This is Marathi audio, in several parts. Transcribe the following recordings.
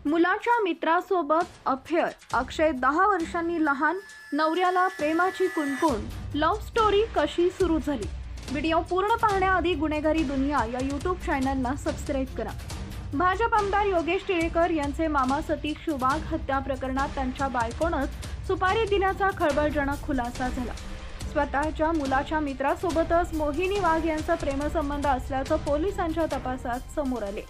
मुलाच्या मित्रासोबत अफेअर, अक्षय 10 वर्षांनी लहान, नवऱ्याला प्रेमाची कुणकुण, लव्ह स्टोरी कशी सुरू झाली। व्हिडिओ पूर्ण पाहण्याआधी गुन्हेगारी दुनिया या यूट्यूब चॅनलला सबस्क्राईब करा। भाजप आमदार योगेश टिळेकर यांचे मामा सतीश वाघ हत्या प्रकरणात त्यांच्या बायकोनंच सुपारी दिल्याचा खळबळजनक खुलासा झाला। स्वतःच्या मुलाच्या मित्रासोबतच मोहिनी वाघ यांचा प्रेमसंबंध असल्याचं पोलिसांच्या तपासात समोर आले।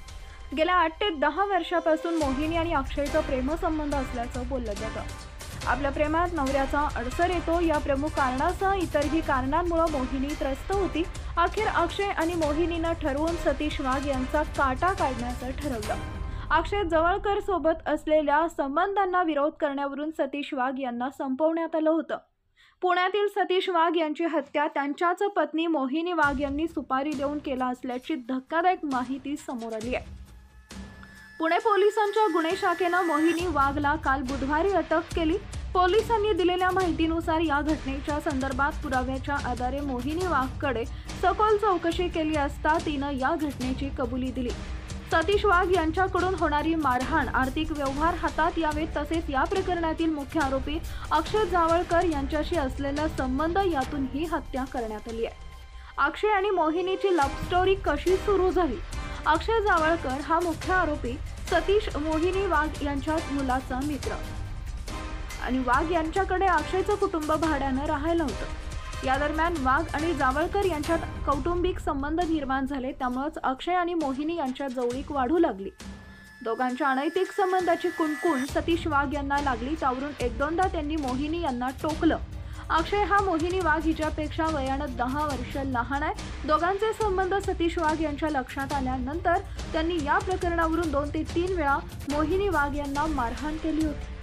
गेल्या 8 ते 10 वर्षापासून मोहिनी आणि अक्षयचा प्रेमसंबंध असल्याचं बोललं जातं। आपल्या प्रेमात नवऱ्याचा अडसर येतो या प्रमुख कारणासह इतरही कारणांमुळे मोहिनी त्रस्त होती। अखेर अक्षय आणि मोहिनीनं ठरवून सतीश वाघ यांचा काटा काढण्याचं ठरवलं। अक्षय जवळकर सोबत असलेल्या संबंधांना विरोध करण्यावरून सतीश वाघ यांना संपवण्यात आलं होतं। पुण्यातील सतीश वाघ यांची हत्या त्यांच्याच पत्नी मोहिनी वाघ यांनी सुपारी देऊन केला असल्याची धक्कादायक माहिती समोर आली आहे। पुणे पोलिसांच्या गुन्हे शाखेनं मोहिनी वाघला काल बुधवारी अटक केली। पोलिसांनी दिलेल्या माहितीनुसार या घटनेच्या संदर्भात पुराव्याच्या आधारे मोहिनी वाघकडे सखोल चौकशी केली असता तिनं या घटनेची कबुली दिली। सतीश वाघ यांच्याकडून होणारी मारहाण, आर्थिक व्यवहार हातात यावेत तसेच या प्रकरणातील मुख्य आरोपी अक्षय जावळकर यांच्याशी असलेला संबंध यातून ही हत्या करण्यात आली आहे। अक्षय आणि मोहिनीची लव्ह स्टोरी कशी सुरू झाली? अक्षय जावळकर हा मुख्य आरोपी सतीश मोहिनी वाघ यांच्या मुलाचा मित्र आणि वाघ यांच्याकडे अक्षयचं कुटुंब भाड्यानं राहायला होतं। या दरम्यान वाघ आणि जावळकर यांच्यात कौटुंबिक संबंध निर्माण झाले, त्यामुळेच अक्षय आणि मोहिनी यांच्या जवळीक वाढू लागली। दोघांच्या अनैतिक संबंधाची कुणकुण सतीश वाघ यांना लागली, त्यावरून 1-2दा त्यांनी मोहिनी यांना टोकलं। अक्षय हा मोहिनी वाघ हिच्यापेक्षा वयानं 10 वर्ष लहान आहे। दोघांचे संबंध सतीश वाघ यांच्या लक्षात आल्यानंतर त्यांनी या प्रकरणावरून 2 ते 3 वेळा मोहिनी वाघ यांना मारहाण केली होती।